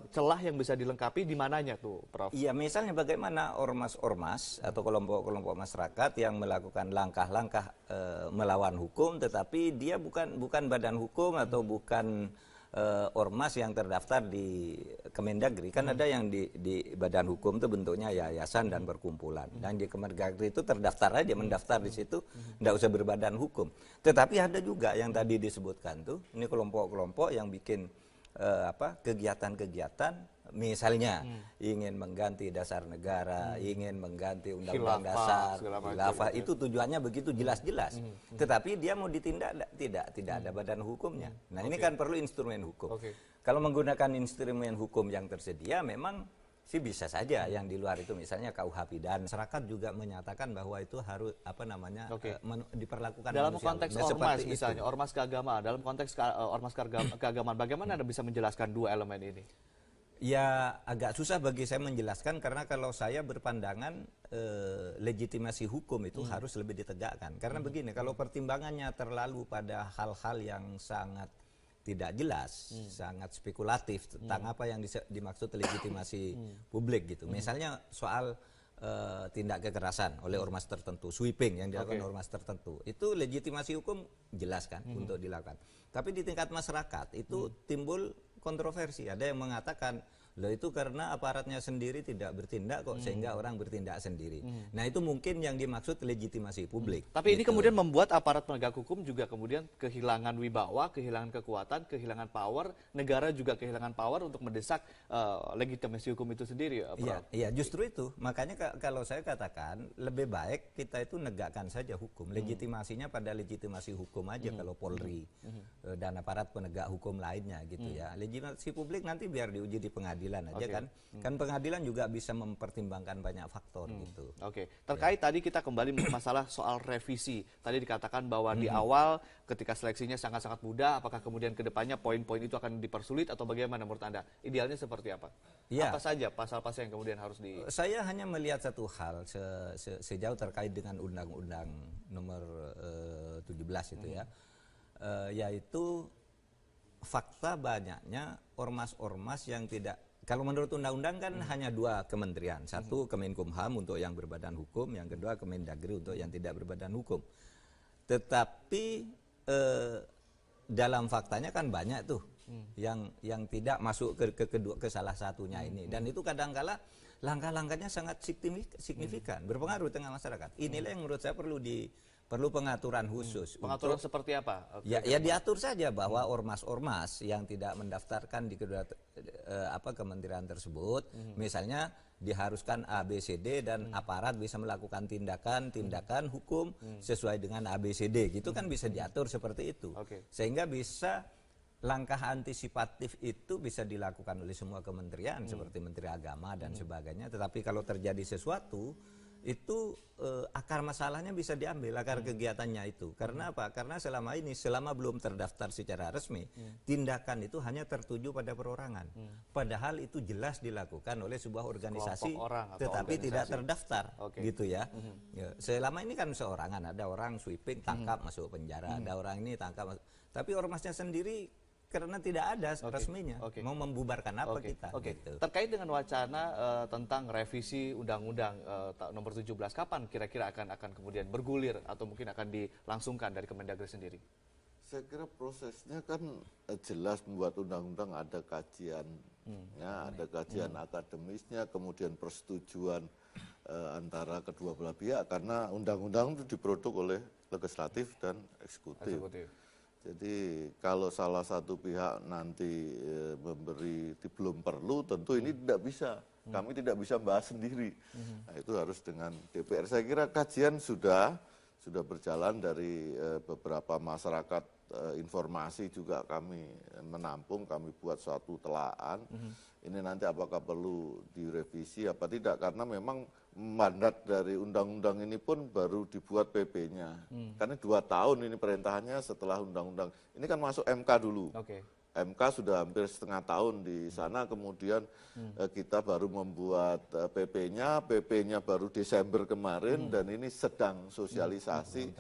celah yang bisa dilengkapi di mananya tuh, Prof? Iya, misalnya bagaimana ormas-ormas atau kelompok-kelompok masyarakat yang melakukan langkah-langkah melawan hukum, tetapi dia bukan badan hukum atau bukan ormas yang terdaftar di Kemendagri. Kan ada yang di badan hukum itu bentuknya yayasan dan perkumpulan. Dan di Kemendagri itu terdaftar aja, mendaftar di situ, tidak usah berbadan hukum. Tetapi ada juga yang tadi disebutkan tuh, ini kelompok-kelompok yang bikin kegiatan-kegiatan, misalnya ingin mengganti dasar negara, ingin mengganti undang-undang dasar, khilafah, itu tujuannya begitu jelas-jelas. Tetapi dia mau ditindak tidak ada badan hukumnya. Nah ini kan perlu instrumen hukum. Kalau menggunakan instrumen hukum yang tersedia memang sih bisa saja yang di luar itu misalnya KUH pidana. Masyarakat juga menyatakan bahwa itu harus diperlakukan dalam konteks ormas misalnya, itu. Ormas keagamaan, dalam konteks ormas keagamaan, bagaimana Anda bisa menjelaskan dua elemen ini? Ya agak susah bagi saya menjelaskan karena kalau saya berpandangan legitimasi hukum itu harus lebih ditegakkan. Karena begini, kalau pertimbangannya terlalu pada hal-hal yang sangat tidak jelas, sangat spekulatif tentang apa yang dimaksud legitimasi publik gitu. Misalnya soal tindak kekerasan oleh ormas tertentu, sweeping yang dilakukan ormas tertentu, itu legitimasi hukum jelas kan untuk dilakukan. Tapi di tingkat masyarakat itu timbul kontroversi. Ada yang mengatakan, loh itu karena aparatnya sendiri tidak bertindak kok sehingga orang bertindak sendiri. Nah itu mungkin yang dimaksud legitimasi publik. Tapi ini gitu. kemudian membuat aparat penegak hukum juga kemudian kehilangan wibawa, kehilangan kekuatan, kehilangan power, negara juga kehilangan power untuk mendesak legitimasi hukum itu sendiri. Iya, justru itu. Makanya kalau saya katakan lebih baik kita itu negakkan saja hukum. Legitimasinya pada legitimasi hukum aja kalau Polri dan aparat penegak hukum lainnya gitu ya. Legitimasi publik nanti biar diuji di pengadilan aja kan. Kan pengadilan juga bisa mempertimbangkan banyak faktor gitu. Terkait tadi kita kembali masalah soal revisi. Tadi dikatakan bahwa di awal ketika seleksinya sangat-sangat mudah, apakah kemudian ke depannya poin-poin itu akan dipersulit atau bagaimana menurut Anda? Idealnya seperti apa? Ya. Apa saja pasal-pasal yang kemudian harus di... Saya hanya melihat satu hal sejauh terkait dengan Undang-Undang nomor 17 itu ya. Yaitu fakta banyaknya ormas-ormas yang tidak. Kalau menurut undang-undang kan hanya 2 kementerian. Satu Kemenkumham untuk yang berbadan hukum, yang kedua Kemendagri untuk yang tidak berbadan hukum. Tetapi dalam faktanya kan banyak tuh yang tidak masuk ke salah satunya ini. Dan itu kadang-kala langkah-langkahnya sangat signifikan, berpengaruh tengah masyarakat. Inilah yang menurut saya perlu pengaturan khusus. Pengaturan seperti apa? Ya diatur saja bahwa ormas-ormas yang tidak mendaftarkan di kedua kementerian tersebut, misalnya diharuskan A, B, C, D dan aparat bisa melakukan tindakan hukum sesuai dengan A, B, C, D. Gitu kan bisa diatur seperti itu. Sehingga bisa langkah antisipatif itu bisa dilakukan oleh semua kementerian seperti Menteri Agama dan sebagainya. Tetapi kalau terjadi sesuatu itu akar masalahnya bisa diambil, akar kegiatannya itu. Karena apa? Karena selama belum terdaftar secara resmi, tindakan itu hanya tertuju pada perorangan. Padahal itu jelas dilakukan oleh sebuah organisasi tetapi tidak terdaftar, gitu ya. Selama ini kan seorangan, ada orang sweeping tangkap masuk penjara, ada orang ini tangkap tapi ormasnya sendiri karena tidak ada resminya. Mau membubarkan apa kita? Gitu. Terkait dengan wacana tentang revisi Undang-Undang nomor 17, kapan kira-kira akan kemudian bergulir atau mungkin akan dilangsungkan dari Kemendagri sendiri? Saya kira prosesnya kan jelas membuat undang-undang ada kajian, ada kajian akademisnya, kemudian persetujuan antara kedua belah pihak karena undang-undang itu diproduk oleh legislatif dan eksekutif. Jadi kalau salah satu pihak nanti memberi belum perlu, tentu ini tidak bisa. Kami tidak bisa bahas sendiri. Nah, itu harus dengan DPR. Saya kira kajian sudah berjalan dari beberapa masyarakat, informasi juga kami menampung, kami buat suatu telaan. Ini nanti apakah perlu direvisi apa tidak, karena memang mandat dari undang-undang ini pun baru dibuat PP-nya. Karena 2 tahun ini perintahannya setelah undang-undang. Ini kan masuk MK dulu. MK sudah hampir setengah tahun di sana, kemudian kita baru membuat PP-nya baru Desember kemarin, dan ini sedang sosialisasi,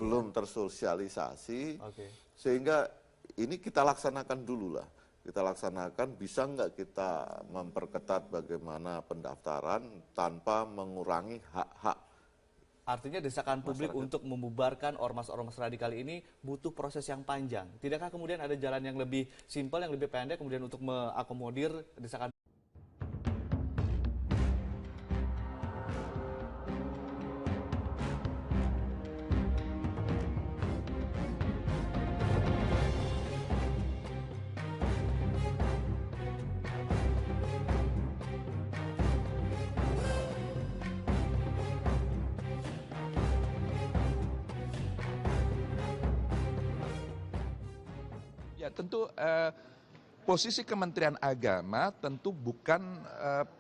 belum tersosialisasi, sehingga ini kita laksanakan dulu lah. Kita laksanakan, bisa nggak kita memperketat bagaimana pendaftaran tanpa mengurangi hak-hak. Artinya desakan publik untuk membubarkan ormas-ormas radikal ini butuh proses yang panjang. Tidakkah kemudian ada jalan yang lebih simpel, yang lebih pendek kemudian untuk mengakomodir desakan? Ya tentu posisi Kementerian Agama tentu bukan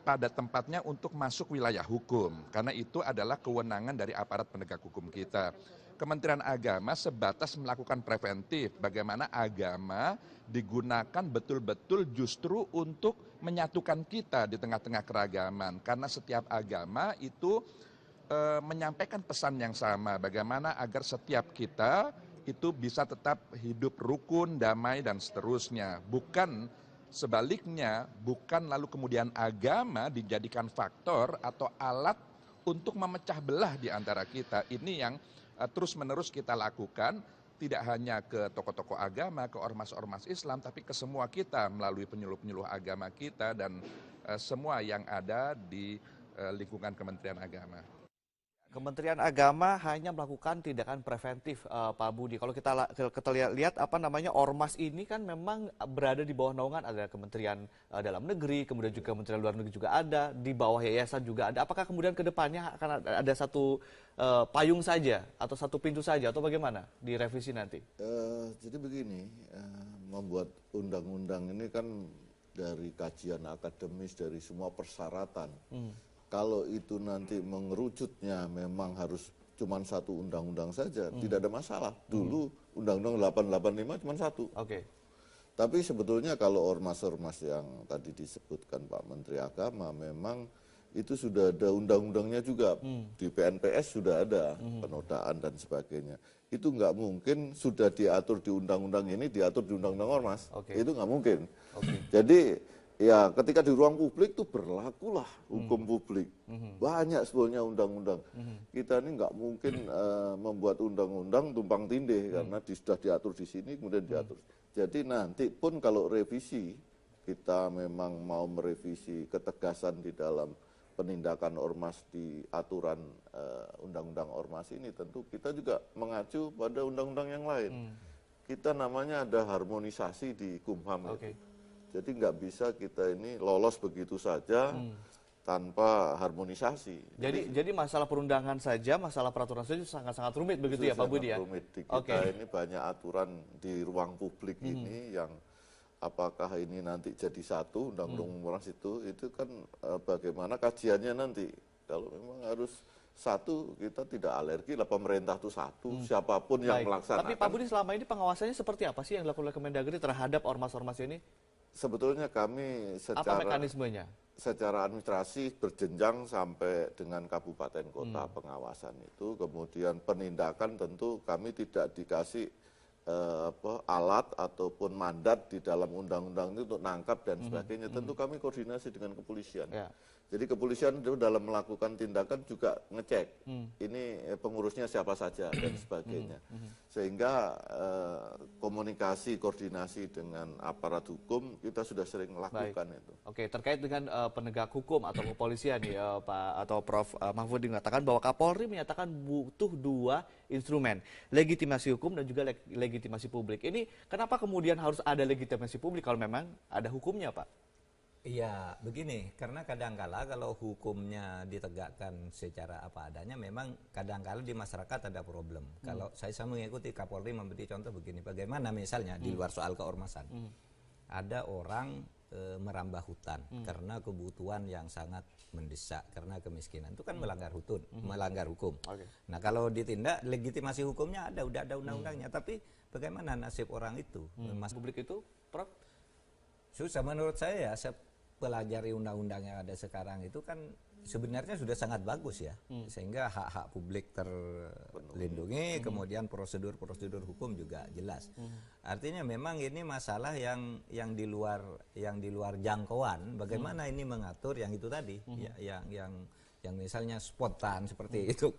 pada tempatnya untuk masuk wilayah hukum, karena itu adalah kewenangan dari aparat penegak hukum kita. Kementerian Agama sebatas melakukan preventif, bagaimana agama digunakan betul-betul justru untuk menyatukan kita di tengah-tengah keragaman. Karena setiap agama itu menyampaikan pesan yang sama, bagaimana agar setiap kita itu bisa tetap hidup rukun, damai, dan seterusnya. Bukan sebaliknya, bukan lalu kemudian agama dijadikan faktor atau alat untuk memecah belah di antara kita. Ini yang terus-menerus kita lakukan, tidak hanya ke tokoh-tokoh agama, ke ormas-ormas Islam, tapi ke semua kita melalui penyuluh-penyuluh agama kita dan semua yang ada di lingkungan Kementerian Agama. Kementerian Agama hanya melakukan tindakan preventif, Pak Budi. Kalau kita lihat ormas ini kan memang berada di bawah naungan ada Kementerian Dalam Negeri, kemudian juga Kementerian Luar Negeri juga ada, di bawah yayasan juga ada. Apakah kemudian ke depannya akan ada satu payung saja atau satu pintu saja atau bagaimana di revisi nanti? Jadi begini, membuat undang-undang ini kan dari kajian akademis dari semua persyaratan. Kalau itu nanti mengerucutnya memang harus cuma satu undang-undang saja, tidak ada masalah. Dulu Undang-Undang 885 cuma satu. Oke. Tapi sebetulnya kalau ormas-ormas yang tadi disebutkan Pak Menteri Agama, memang itu sudah ada undang-undangnya juga. Di PNPS sudah ada penodaan dan sebagainya. Itu nggak mungkin sudah diatur di undang-undang ini, diatur di undang-undang ormas. Itu nggak mungkin. Jadi ya ketika di ruang publik itu berlakulah hukum publik. Banyak sebetulnya undang-undang. Kita ini nggak mungkin membuat undang-undang tumpang tindih karena sudah diatur di sini kemudian diatur. Jadi nanti pun kalau revisi, kita memang mau merevisi ketegasan di dalam penindakan ormas di aturan undang-undang ormas ini, tentu kita juga mengacu pada undang-undang yang lain. Kita namanya ada harmonisasi di Kumham itu. Jadi nggak bisa kita ini lolos begitu saja tanpa harmonisasi. Jadi masalah perundangan saja, masalah peraturan saja sangat-sangat rumit begitu ya Pak Budi ya? Rumit di kita ini banyak aturan di ruang publik ini yang apakah ini nanti jadi satu undang-undang ormas itu kan bagaimana kajiannya nanti. Kalau memang harus satu, kita tidak alergi lah pemerintah itu satu, siapapun yang melaksanakan. Tapi Pak Budi selama ini pengawasannya seperti apa sih yang dilakukan oleh Kemendagri terhadap ormas-ormas ini? Sebetulnya kami Apa mekanismenya? Secara administrasi berjenjang sampai dengan kabupaten kota pengawasan itu, kemudian penindakan tentu kami tidak dikasih alat ataupun mandat di dalam undang-undang itu untuk nangkap dan sebagainya. Tentu kami koordinasi dengan kepolisian. Jadi kepolisian itu dalam melakukan tindakan juga ngecek ini pengurusnya siapa saja dan sebagainya. Sehingga komunikasi, koordinasi dengan aparat hukum kita sudah sering lakukan itu. Oke, terkait dengan penegak hukum atau kepolisian ya Pak atau Prof Mahfud mengatakan bahwa Kapolri menyatakan butuh dua instrumen, legitimasi hukum dan juga legitimasi publik. Ini kenapa kemudian harus ada legitimasi publik kalau memang ada hukumnya, Pak? Iya, begini, karena kadangkala kalau hukumnya ditegakkan secara apa adanya, memang kadangkala di masyarakat ada problem. Kalau saya mengikuti Kapolri memberi contoh begini, bagaimana misalnya di luar soal keormasan, ada orang merambah hutan karena kebutuhan yang sangat mendesak, karena kemiskinan, itu kan melanggar hukum. Nah kalau ditindak, legitimasi hukumnya ada, udah ada undang-undangnya, tapi bagaimana nasib orang itu? Mas publik itu, Prof? Susah menurut saya ya, pelajari undang-undang yang ada sekarang itu kan sebenarnya sudah sangat bagus ya, sehingga hak-hak publik terlindungi, kemudian prosedur-prosedur hukum juga jelas. Artinya memang ini masalah yang di luar jangkauan. Bagaimana ini mengatur yang itu tadi, yang misalnya spontan seperti itu,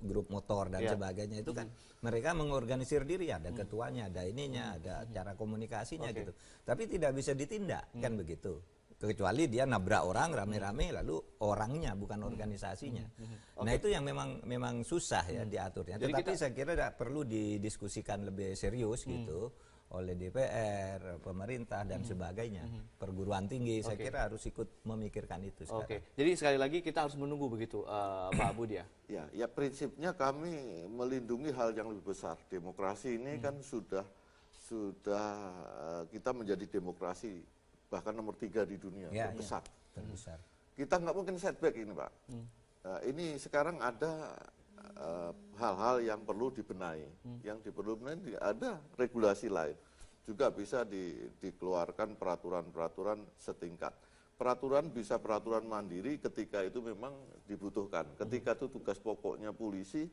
grup motor dan sebagainya itu kan mereka mengorganisir diri, ada ketuanya, ada ininya, ada cara komunikasinya gitu. Tapi tidak bisa ditindak kan begitu. Kecuali dia nabrak orang rame-rame lalu orangnya bukan organisasinya. Nah itu yang memang susah ya diaturnya. Tetapi saya kira perlu didiskusikan lebih serius gitu oleh DPR, pemerintah dan sebagainya. Perguruan tinggi saya kira harus ikut memikirkan itu sekarang. Jadi sekali lagi kita harus menunggu begitu Pak Budi ya. Ya prinsipnya kami melindungi hal yang lebih besar. Demokrasi ini kan sudah kita menjadi demokrasi bahkan nomor 3 di dunia, terbesar. Terbesar. Kita nggak mungkin setback ini Pak. Ini sekarang ada hal-hal yang perlu dibenahi. Yang perlu dibenahi ada regulasi lain. Juga bisa dikeluarkan peraturan-peraturan setingkat. Peraturan bisa peraturan mandiri ketika itu memang dibutuhkan. Ketika itu tugas pokoknya polisi,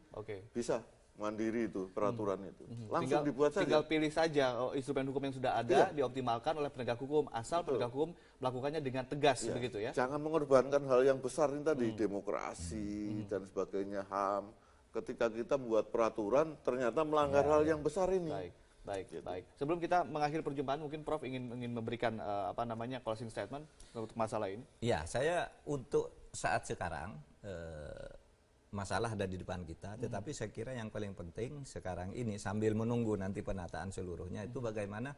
bisa mandiri itu peraturan itu. Langsung dibuat saja. Tinggal pilih saja instrumen hukum yang sudah ada dioptimalkan oleh penegak hukum, asal penegak hukum melakukannya dengan tegas, begitu ya. Jangan mengorbankan hal yang besar ini tadi, demokrasi dan sebagainya, HAM. Ketika kita membuat peraturan ternyata melanggar hal yang besar ini. Baik. Sebelum kita mengakhiri perjumpaan, mungkin Prof ingin memberikan closing statement untuk masalah ini. Ya, saya untuk saat sekarang masalah ada di depan kita, tetapi saya kira yang paling penting sekarang ini sambil menunggu nanti penataan seluruhnya itu bagaimana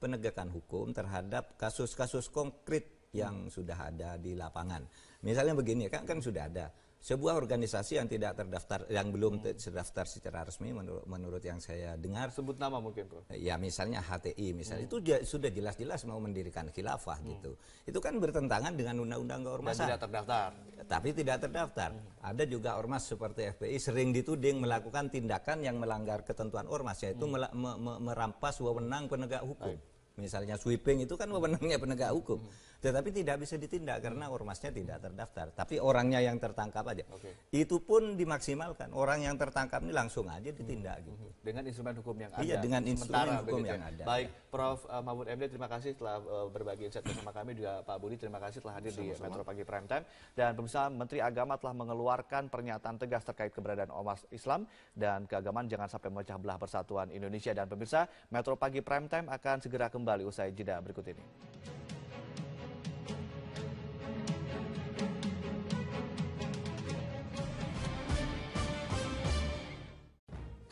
penegakan hukum terhadap kasus-kasus konkret yang sudah ada di lapangan. Misalnya begini, kan sudah ada sebuah organisasi yang tidak terdaftar, yang belum terdaftar secara resmi menurut yang saya dengar. Sebut nama mungkin, Prof. Ya, misalnya HTI, misalnya itu sudah jelas-jelas mau mendirikan khilafah gitu. Itu kan bertentangan dengan undang-undang keormasan. Dan tidak terdaftar. Tapi tidak terdaftar. Ada juga ormas seperti FPI sering dituding melakukan tindakan yang melanggar ketentuan ormas, yaitu merampas wewenang penegak hukum. Misalnya sweeping itu kan wewenangnya penegak hukum. Tetapi tidak bisa ditindak karena ormasnya tidak terdaftar. Tapi orangnya yang tertangkap aja. Itu pun dimaksimalkan. Orang yang tertangkap ini langsung aja ditindak gitu. Dengan instrumen hukum yang ada. Iya, dengan instrumen hukum yang ada. Baik, Prof. Mahfud MD, terima kasih telah berbagi insight bersama kami. Juga Pak Budi, terima kasih telah hadir di Metro Pagi Prime Time. Dan pemirsa, Menteri Agama telah mengeluarkan pernyataan tegas terkait keberadaan ormas Islam dan keagamaan jangan sampai memecah belah persatuan Indonesia. Dan pemirsa, Metro Pagi Prime Time akan segera kembali usai jeda berikut ini.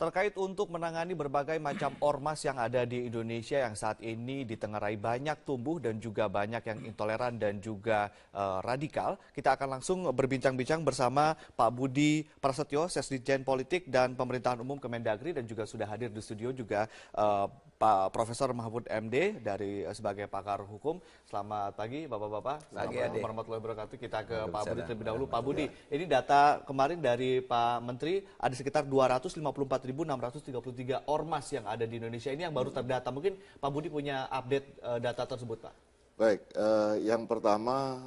Terkait untuk menangani berbagai macam ormas yang ada di Indonesia yang saat ini ditengarai banyak tumbuh dan juga banyak yang intoleran dan juga radikal, kita akan langsung berbincang-bincang bersama Pak Budi Prasetyo, Sesdijen Politik dan Pemerintahan Umum Kemendagri, dan juga sudah hadir di studio juga Pak Profesor Mahfud MD dari sebagai pakar hukum. Selamat pagi Bapak-bapak. Assalamualaikum warahmatullahi wabarakatuh. Kita ke Pak Budi terlebih dahulu. Pak Budi, ini data kemarin dari Pak Menteri ada sekitar 254.633 ormas yang ada di Indonesia ini yang baru terdata. Mungkin Pak Budi punya update data tersebut, Pak. Baik, yang pertama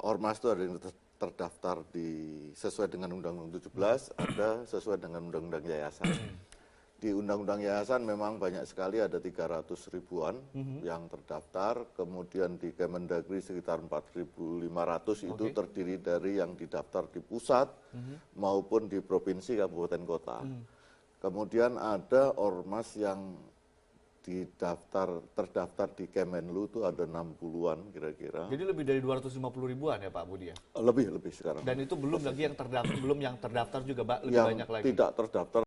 ormas itu ada yang terdaftar sesuai dengan Undang-Undang 17, ada sesuai dengan Undang-Undang Yayasan. Di Undang-Undang Yayasan memang banyak sekali, ada 300 ribuan yang terdaftar, kemudian di Kemendagri sekitar 4.500 itu terdiri dari yang didaftar di pusat maupun di provinsi, kabupaten, kota. Kemudian ada ormas yang terdaftar di Kemenlu itu ada 60-an kira-kira. Jadi lebih dari 250 ribuan ya Pak Budi ya? Lebih sekarang. Dan itu belum lagi yang terdaftar, belum yang terdaftar juga Pak, lebih yang banyak lagi. Tidak terdaftar